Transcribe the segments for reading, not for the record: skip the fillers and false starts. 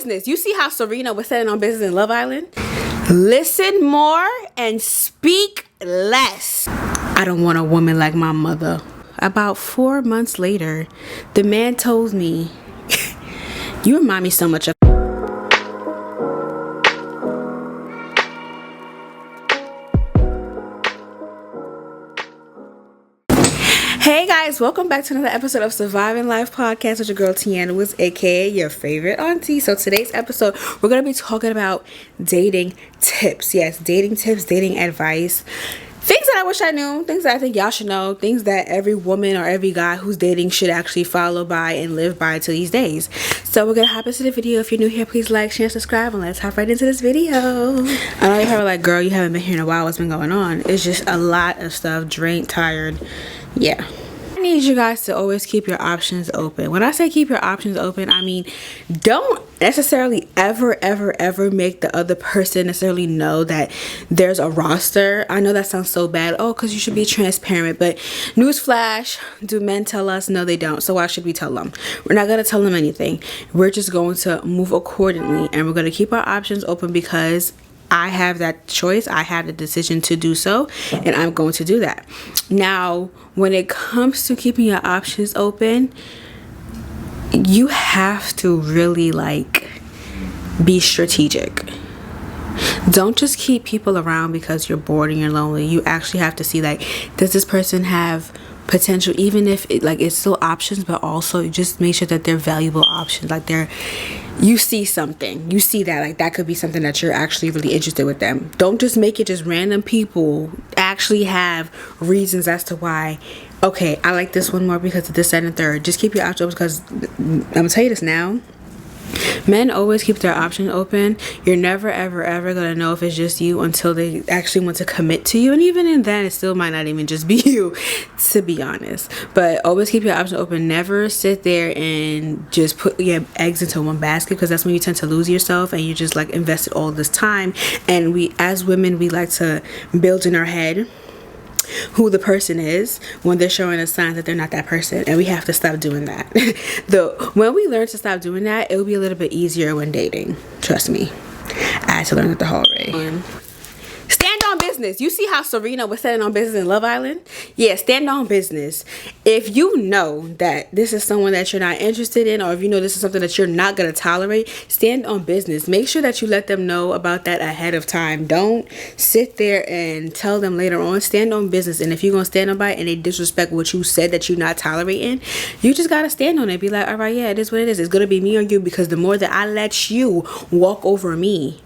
business. You see how Serena was standing on business in Love Island? Listen more and speak less. I don't want a woman like my mother. About 4 months later, the man told me, you remind me so much of... Hey guys, welcome back to another episode of Surviving Life Podcast with your girl Teanna, was aka your favorite auntie. So today's episode, we're going to be talking about dating tips. Yes, dating tips, dating advice. Things that I wish I knew, things that I think y'all should know, things that every woman or every guy who's dating should actually follow by and live by to these days. So we're going to hop into the video. If you're new here, please like, share, subscribe, and let's hop right into this video. I know you're probably like, girl, you haven't been here in a while. What's been going on? It's just a lot of stuff, drained, tired. Yeah. I need you guys to always keep your options open. When I say keep your options open, I mean don't necessarily ever make the other person necessarily know that there's a roster. I know that sounds so bad. Oh, because you should be transparent. But newsflash, do men tell us? No, they don't. So why should we tell them? We're not going to tell them anything. We're just going to move accordingly, and we're going to keep our options open because I have that choice. I have the decision to do so, and I'm going to do that. Now, when it comes to keeping your options open, you have to really be strategic. Don't just keep people around because you're bored and you're lonely. You actually have to see, does this person have potential, even if it's still options, but also just make sure that they're valuable options. You see something, you see that that could be something that you're actually really interested with them. Don't just make it just random people. Actually have reasons as to why. Okay, I like this one more because of this, that, and third. Just keep your options open, because I'm gonna tell you this now. Men always keep their option open. You're never ever gonna know if it's just you until they actually want to commit to you, and even in that, it still might not even just be you, to be honest. But always keep your option open. Never sit there and just put your eggs into one basket, because that's when you tend to lose yourself and you just invested all this time. And we as women, we like to build in our head who the person is when they're showing us signs that they're not that person, and we have to stop doing that. When we learn to stop doing that, it'll be a little bit easier when dating. Trust me, I had to learn it the hard way. Stand on business. You see how Serena was standing on business in Love Island? Yeah, stand on business. If you know that this is someone that you're not interested in, or if you know this is something that you're not going to tolerate, stand on business. Make sure that you let them know about that ahead of time. Don't sit there and tell them later on. Stand on business. And if you're going to stand on by it and they disrespect what you said that you're not tolerating, you just got to stand on it. Be like, all right, yeah, it is what it is. It's going to be me or you, because the more that I let you walk over me,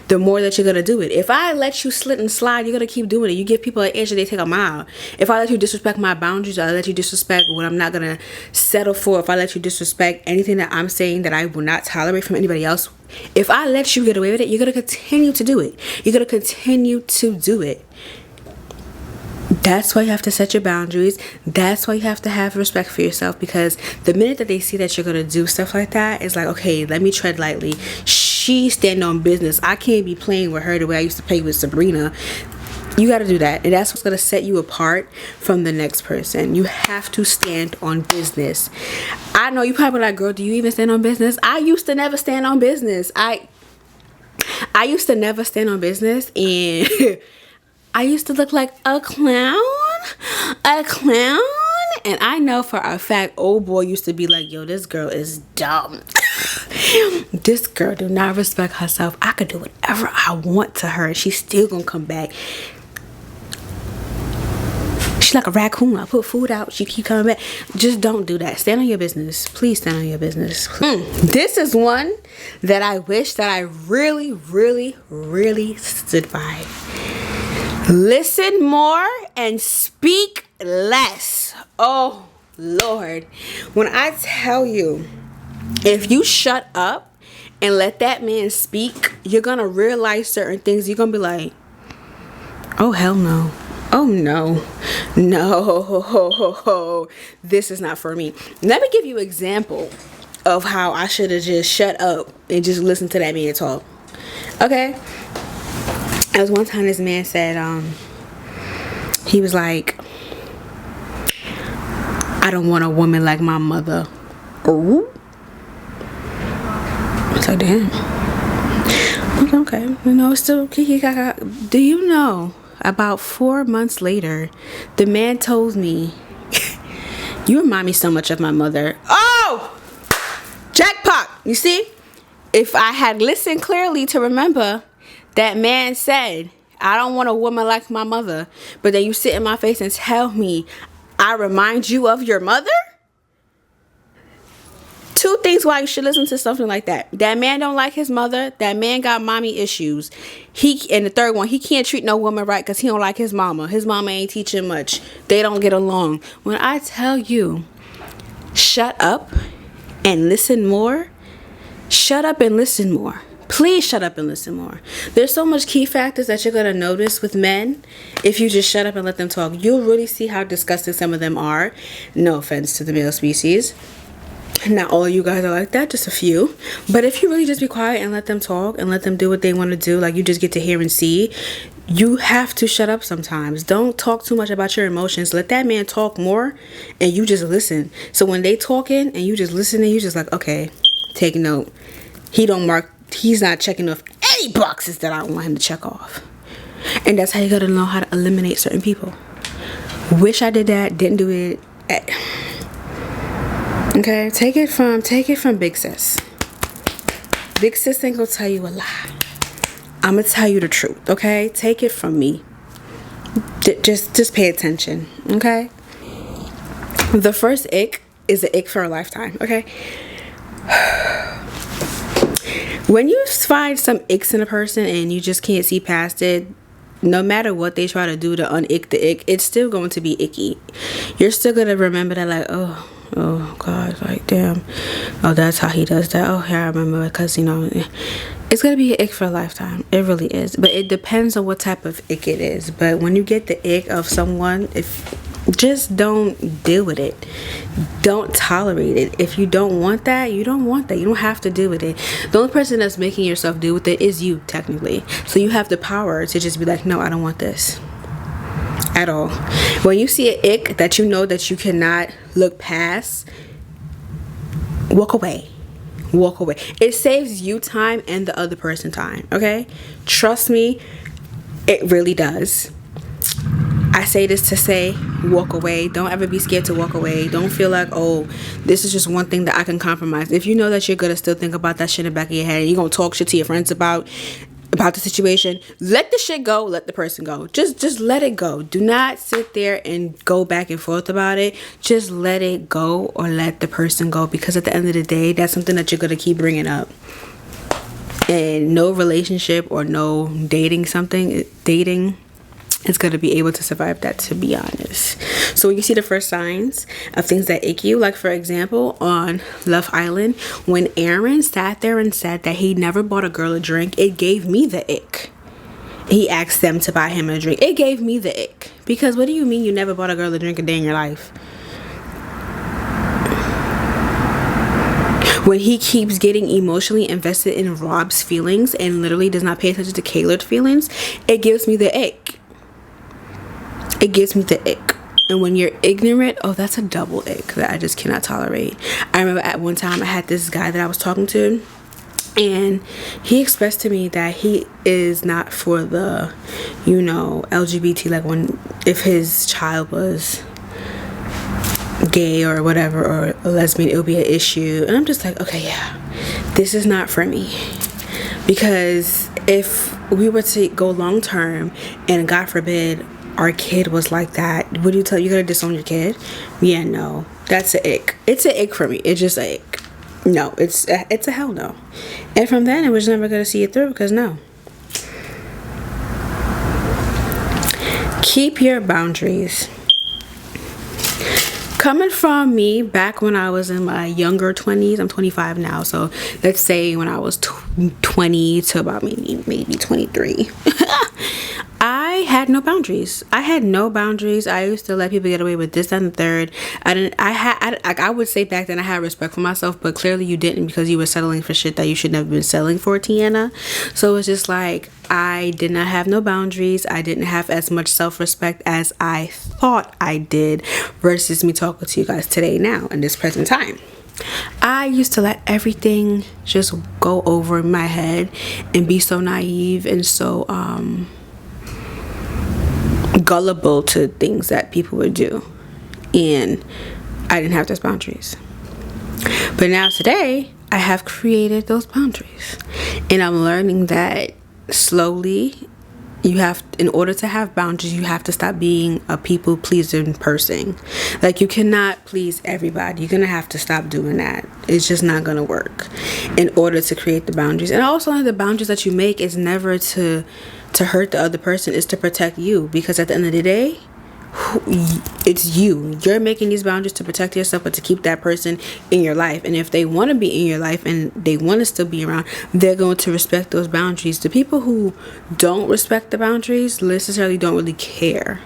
the more that you're gonna do it. If I let you slip and slide, you're gonna keep doing it. You give people an inch and they take a mile. If I let you disrespect my boundaries, I let you disrespect what I'm not gonna settle for. If I let you disrespect anything that I'm saying that I will not tolerate from anybody else, if I let you get away with it, you're gonna continue to do it. You're gonna continue to do it. That's why you have to set your boundaries. That's why you have to have respect for yourself, because the minute that they see that you're gonna do stuff like that, it's like, okay, let me tread lightly. She stand on business. I can't be playing with her the way I used to play with Sabrina. You got to do that, and that's what's going to set you apart from the next person. You have to stand on business. I know you probably like, girl, do you even stand on business? I used to never stand on business. I used to never stand on business, and I used to look like a clown. And I know for a fact, old boy used to be like, yo, this girl is dumb. This girl do not respect herself. I could do whatever I want to her, and she's still gonna come back. She's like a raccoon. I put food out, she keep coming back. Just don't do that. Stand on your business. Please stand on your business. This is one that I wish that I really stood by. Listen more and speak less. Oh Lord, when I tell you, if you shut up and let that man speak, you're gonna realize certain things. You're gonna be like, oh hell no, oh no, this is not for me. Let me give you an example of how I should have just shut up and just listened to that man talk. Okay, there was one time this man said, he was like, I don't want a woman like my mother. Ooh. was like, damn. Okay, you know, it's still kiki kaka. Do you know, about 4 months later, the man told me, you remind me so much of my mother. Oh! Jackpot! You see? If I had listened clearly to remember, that man said, I don't want a woman like my mother. But then you sit in my face and tell me, I remind you of your mother? 2 things why you should listen to something like that. That man don't like his mother. That man got mommy issues. And the third one, he can't treat no woman right because he don't like his mama. His mama ain't teaching much. They don't get along. When I tell you, shut up and listen more. Shut up and listen more. Please shut up and listen more. There's so much key factors that you're going to notice with men. If you just shut up and let them talk, you'll really see how disgusting some of them are. No offense to the male species. Not all of you guys are like that, just a few. But if you really just be quiet and let them talk and let them do what they want to do, like you just get to hear and see, you have to shut up sometimes. Don't talk too much about your emotions. Let that man talk more and you just listen. So when they talking and you just listening, you just like, okay, take note. He's not checking off any boxes that I want him to check off. And that's how you gotta know how to eliminate certain people. Wish I did that, didn't do it. Okay, take it from Big Sis. Big Sis ain't gonna tell you a lie. I'm gonna tell you the truth, okay? Take it from me. Just pay attention, okay? The first ick is the ick for a lifetime, okay? When you find some icks in a person and you just can't see past it, no matter what they try to do to un-ick the ick, it's still going to be icky. You're still gonna remember that, like, oh God, like, damn, oh, that's how he does that. Oh, yeah, I remember, because, you know, it's gonna be an ick for a lifetime. It really is. But it depends on what type of ick it is. But when you get the ick of someone, just don't deal with it. Don't tolerate it. If you don't want that, you don't want that. You don't have to deal with it. The only person that's making yourself deal with it is you, technically. So you have the power to just be like, no, I don't want this at all. When you see an ick that you know that you cannot look past, walk away. Walk away. It saves you time and the other person time, okay? Trust me, it really does. I say this to say, walk away. Don't ever be scared to walk away. Don't feel like, oh, this is just one thing that I can compromise. If you know that you're gonna still think about that shit in the back of your head and you're gonna talk shit to your friends about the situation, let the shit go. Let the person go. Just let it go. Do not sit there and go back and forth about it. Just let it go, or let the person go, because at the end of the day, that's something that you're gonna keep bringing up. And no relationship or no dating is going to be able to survive that, to be honest. So when you see the first signs of things that ick you, like for example on Love Island, when Aaron sat there and said that he never bought a girl a drink, it gave me the ick. He asked them to buy him a drink. It gave me the ick, because what do you mean you never bought a girl a drink a day in your life? When he keeps getting emotionally invested in Rob's feelings and literally does not pay attention to Kayla's feelings, it gives me the ick. It gives me the ick. And when you're ignorant, oh, that's a double ick that I just cannot tolerate. I remember at one time I had this guy that I was talking to, and he expressed to me that he is not for the, you know, LGBT, like if his child was gay or whatever, or a lesbian, it would be an issue. And I'm just like, okay, yeah, this is not for me. Because if we were to go long term and God forbid our kid was like that, would you you're gonna disown your kid? Yeah, no, that's an ick. It's an ick for me. It's just a ick. No, it's a hell no. And from then I was never gonna see it through, because no. Keep your boundaries. Coming from me back when I was in my younger 20s, I'm 25 now, so let's say when I was 20 to about maybe 23. I had no boundaries. I used to let people get away with this and the third. I would say back then I had respect for myself, but clearly you didn't, because you were settling for shit that you should never been settling for, Teanna. So it's just like, I did not have no boundaries. I didn't have as much self-respect as I thought I did, versus me talking to you guys today now in this present time. I used to let everything just go over in my head and be so naive and so gullible to things that people would do, and I didn't have those boundaries. But now today I have created those boundaries, and I'm learning that slowly in order to have boundaries, you have to stop being a people pleasing person. Like, you cannot please everybody. You're gonna have to stop doing that. It's just not gonna work in order to create the boundaries. And also, the boundaries that you make is never to hurt the other person. It's to protect you, because at the end of the day, it's you're making these boundaries to protect yourself, but to keep that person in your life. And if they want to be in your life and they want to still be around, they're going to respect those boundaries. The people who don't respect the boundaries necessarily don't really care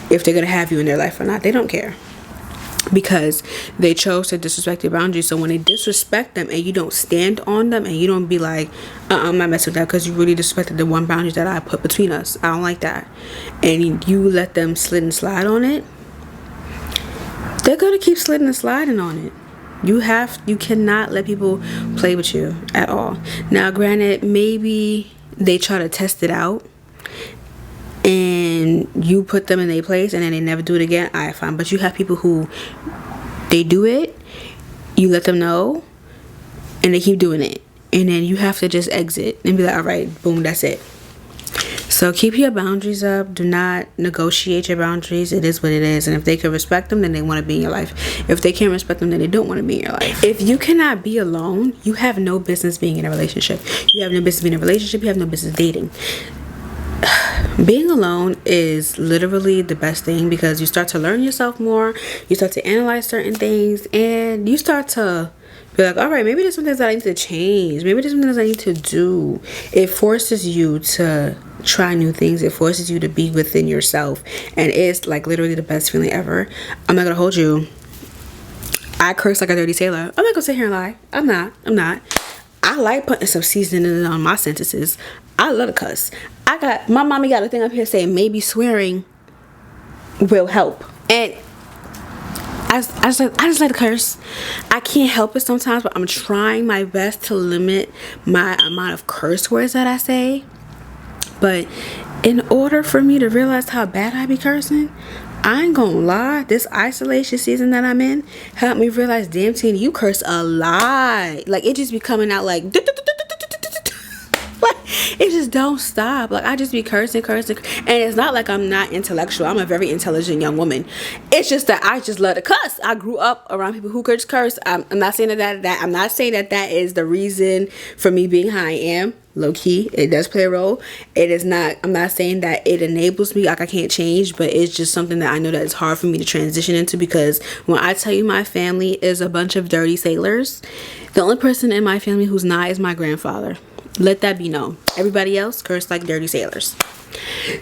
if they're going to have you in their life or not. They don't care, because they chose to disrespect your boundaries. So when they disrespect them and you don't stand on them and you don't be like, I'm not messing with that, because you really disrespected the one boundary that I put between us, I don't like that, and you let them slid and slide on it, they're gonna keep sliding and sliding on it. You cannot let people play with you at all. Now granted, maybe they try to test it out and you put them in their place and then they never do it again, I find. But you have people who, they do it, you let them know, and they keep doing it, and then you have to just exit and be like, all right, boom, that's it. So keep your boundaries up. Do not negotiate your boundaries. It is what it is. And if they can respect them, then they want to be in your life. If they can't respect them, then they don't want to be in your life. If you cannot be alone, you have no business being in a relationship. You have no business being in a relationship. You have no business dating. Being alone is literally the best thing, because you start to learn yourself more. You start to analyze certain things, and you start to be like, all right, maybe there's some things that I need to change. Maybe there's some things I need to do. It forces you to try new things. It forces you to be within yourself, and it's like literally the best feeling ever. I'm not gonna hold you. I curse like a dirty sailor. I'm not gonna sit here and lie. I'm not. I like putting some seasoning on my sentences. I love to cuss. My mommy got a thing up here saying maybe swearing will help, and I just like to curse. I can't help it sometimes, but I'm trying my best to limit my amount of curse words that I say. But in order for me to realize how bad I be cursing, I ain't gonna lie, this isolation season that I'm in helped me realize, damn, Teanna, you curse a lot. Like, it just be coming out like it just don't stop. Like, I just be cursing, and it's not like I'm not intellectual. I'm a very intelligent young woman. It's just that I just love to cuss. I grew up around people who curse. I'm not saying that I'm not saying that is the reason for me being how I am. Low key, it does play a role. It is not, I'm not saying that it enables me, like I can't change, but it's just something that I know that it's hard for me to transition into, because when I tell you my family is a bunch of dirty sailors, the only person in my family who's not is my grandfather. Let that be known. Everybody else curse like dirty sailors.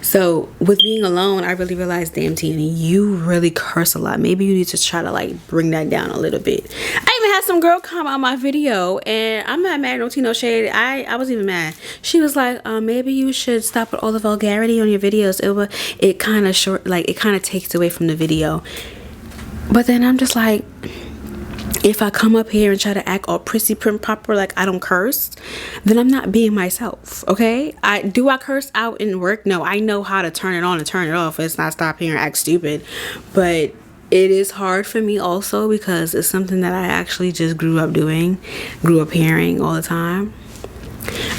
So with being alone, I really realized, damn, Teanna, you really curse a lot. Maybe you need to try to like bring that down a little bit. I even had some girl comment on my video, and I'm not mad, no shade. I wasn't even mad. She was like, maybe you should stop with all the vulgarity on your videos. It kind of takes away from the video. But then I'm just like, if I come up here and try to act all prissy prim proper like I don't curse, then I'm not being myself, okay? I curse out in work? No, I know how to turn it on and turn it off. It's not stop here and act stupid. But it is hard for me also, because it's something that I actually just grew up hearing all the time.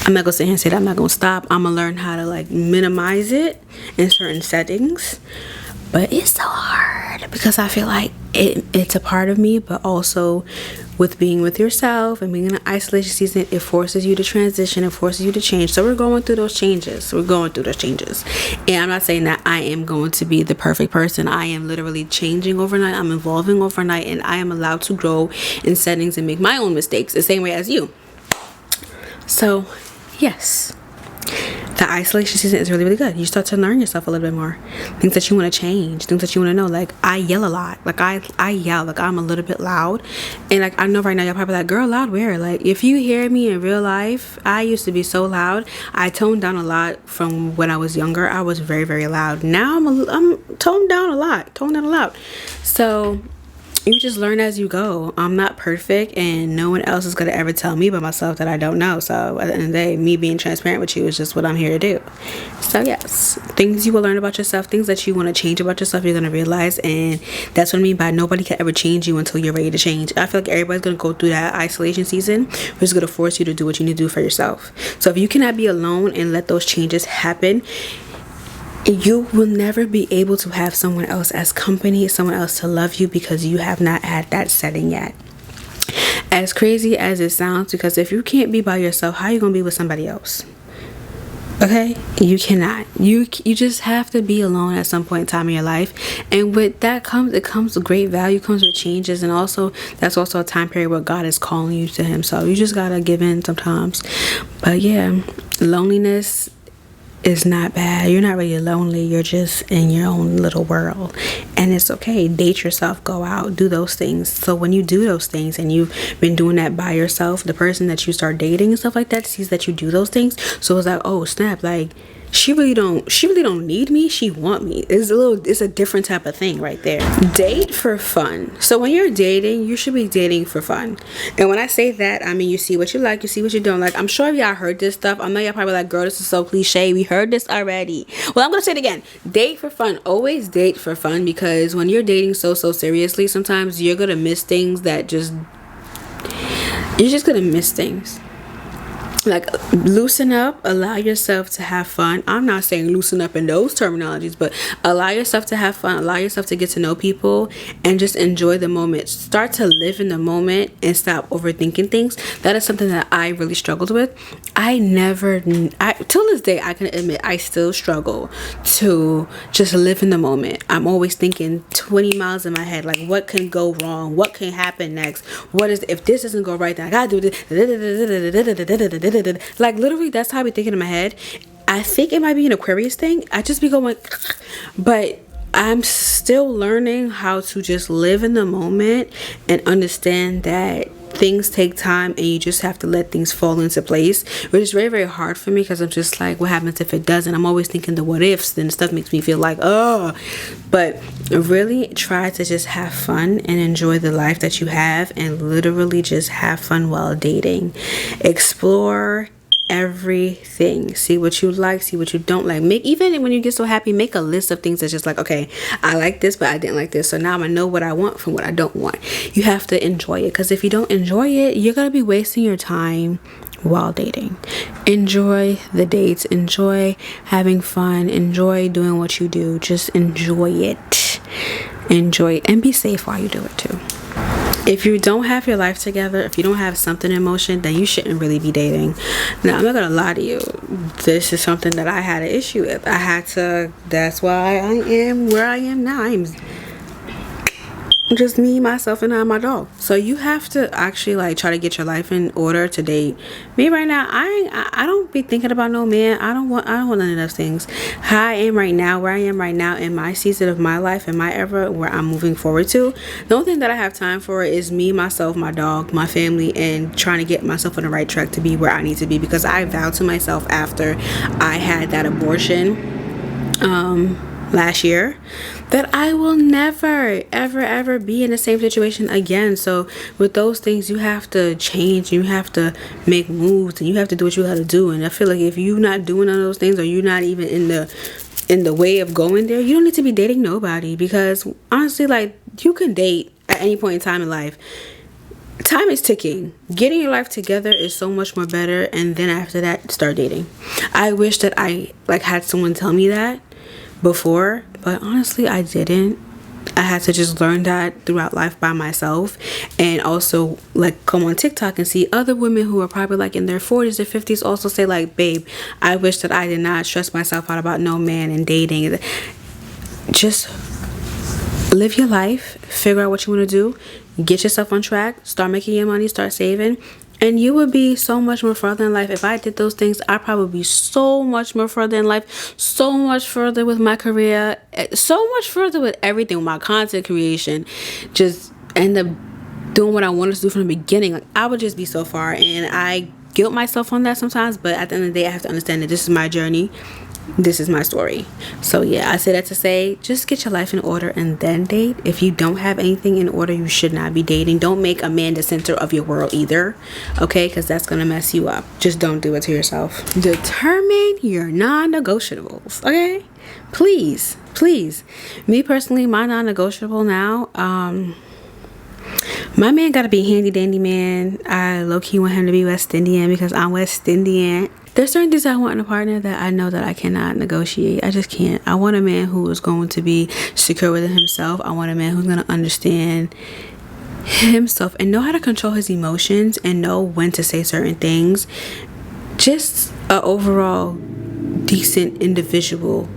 I'm not gonna sit here and say that I'm not gonna stop. I'm gonna learn how to like minimize it in certain settings. But it's so hard, because I feel like it's a part of me, but also with being with yourself and being in an isolation season, it forces you to transition, it forces you to change. So we're going through those changes. And I'm not saying that I am going to be the perfect person. I am literally changing overnight. I'm evolving overnight, and I am allowed to grow in settings and make my own mistakes the same way as you. So yes, the isolation season is really, really good. You start to learn yourself a little bit more. Things that you want to change, things that you want to know. Like, I yell a lot. Like, I yell. Like, I'm a little bit loud. And, like, I know right now y'all probably like, girl, loud where? Like, if you hear me in real life, I used to be so loud. I toned down a lot from when I was younger. I was very, very loud. Now I'm toned down a lot. So you just learn as you go. I'm not perfect, and no one else is going to ever tell me about myself that I don't know. So at the end of the day, me being transparent with you is just what I'm here to do. So yes, things you will learn about yourself, things that you want to change about yourself, you're going to realize. And that's what I mean by nobody can ever change you until you're ready to change. I feel like everybody's going to go through that isolation season, which is going to force you to do what you need to do for yourself. So if you cannot be alone and let those changes happen, you will never be able to have someone else as company, someone else to love you, because you have not had that setting yet. As crazy as it sounds, because if you can't be by yourself, how are you going to be with somebody else? Okay, you cannot. You just have to be alone at some point in time in your life, and with that comes great value, comes with changes, and also that's also a time period where God is calling you to Him. So you just gotta give in sometimes. But yeah, loneliness is not bad. You're not really lonely. You're just in your own little world, and it's okay. Date yourself, go out, do those things. So when you do those things and you've been doing that by yourself, the person that you start dating and stuff like that sees that you do those things. So it's like, oh snap, like she really don't need me, she want me. It's a different type of thing right there. Date for fun. So when you're dating, you should be dating for fun. And when I say that, I mean you see what you like, you see what you don't like. I'm sure y'all heard this stuff. I know y'all probably like, girl, this is so cliche, we heard this already. Well, I'm gonna say it again. Date for fun. Always date for fun, because when you're dating so seriously, sometimes you're gonna miss things that you're just gonna miss things. Like, loosen up, allow yourself to have fun. I'm not saying loosen up in those terminologies, but allow yourself to have fun, allow yourself to get to know people, and just enjoy the moment. Start to live in the moment and stop overthinking things. That is something that I really struggled with. Till this day, I can admit I still struggle to just live in the moment. I'm always thinking 20 miles in my head, like what can go wrong, what can happen next, if this doesn't go right, then I gotta do this. Like literally, that's how I be thinking in my head. I think it might be an Aquarius thing. I just be going, but I'm still learning how to just live in the moment and understand that things take time and you just have to let things fall into place, which is very hard for me, because I'm just like, what happens if it doesn't? I'm always thinking the what ifs, then stuff makes me feel like, oh. But really try to just have fun and enjoy the life that you have, and literally just have fun while dating. Explore everything. See what you like, see what you don't like. Even when you get so happy, make a list of things that's just like, okay, I like this, but I didn't like this, so now I know what I want from what I don't want. You have to enjoy it, because if you don't enjoy it, you're gonna be wasting your time while dating. Enjoy the dates, enjoy having fun, enjoy doing what you do. Just enjoy it, and be safe while you do it too. If you don't have your life together, if you don't have something in motion, then you shouldn't really be dating. Now, I'm not gonna lie to you, this is something that I had an issue with. That's why I am where I am now. I'm just me, myself, and my dog. So you have to actually like try to get your life in order to date. Me right now, I don't be thinking about no man. I don't want none of those things. How I am right now, where I am right now in my season of my life, in my era, where I'm moving forward to, the only thing that I have time for is me, myself, my dog, my family, and trying to get myself on the right track to be where I need to be, because I vowed to myself after I had that abortion last year that I will never ever be in the same situation again. So with those things, you have to change, you have to make moves, and you have to do what you have to do. And I feel like if you're not doing none of those things, or you're not even in the way of going there, you don't need to be dating nobody, because honestly, like, you can date at any point in time in life. Time is ticking. Getting your life together is so much more better, and then after that, start dating. I wish that I had someone tell me that before, but honestly, I didn't. I had to just learn that throughout life by myself, and also like come on TikTok and see other women who are probably like in their 40s or 50s also say like, babe, I wish that I did not stress myself out about no man and dating. Just live your life, figure out what you want to do, get yourself on track, start making your money, start saving, and you would be so much more further in life. If I did those things, I'd probably be so much more further in life, so much further with my career, so much further with everything, with my content creation. Just end up doing what I wanted to do from the beginning. Like, I would just be so far, and I guilt myself on that sometimes, but at the end of the day, I have to understand that this is my journey. this is my story. So yeah, I say that to say, just get your life in order and then date. If you don't have anything in order, you should not be dating. Don't make a man the center of your world either, okay? Because that's gonna mess you up. Just don't do it to yourself. Determine your non-negotiables, okay? Please, please. Me personally, my non-negotiable now, my man gotta be handy dandy man. I low-key want him to be West Indian because I'm West Indian. There's certain things I want in a partner that I know that I cannot negotiate. I just can't. I want a man who is going to be secure within himself. I want a man who's going to understand himself and know how to control his emotions and know when to say certain things. Just an overall decent individual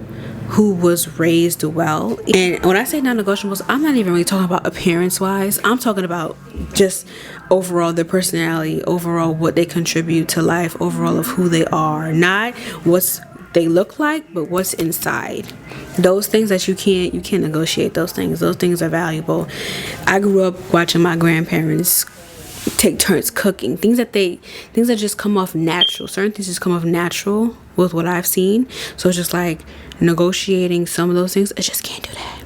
who was raised well. And when I say non-negotiables, I'm not even really talking about appearance wise. I'm talking about just overall their personality, overall what they contribute to life, overall of who they are, not what's they look like, but what's inside. Those things that you can't negotiate. Those things are valuable. I grew up watching my grandparents take turns cooking, things that just come off natural. Certain things just come off natural with what I've seen. So it's just like negotiating some of those things. I just can't do that.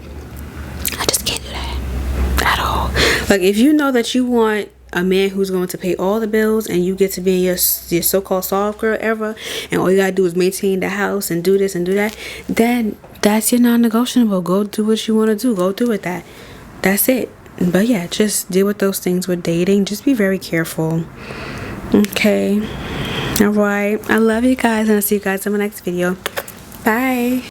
I just can't do that at all. Like, if you know that you want a man who's going to pay all the bills and you get to be your so-called soft girl ever, and all you gotta do is maintain the house and do this and do that, then that's your non-negotiable. Go do what you want to do. Go do with that. That's it. But yeah, just deal with those things with dating. Just be very careful. Okay. All right. I love you guys, and I'll see you guys in my next video. Bye.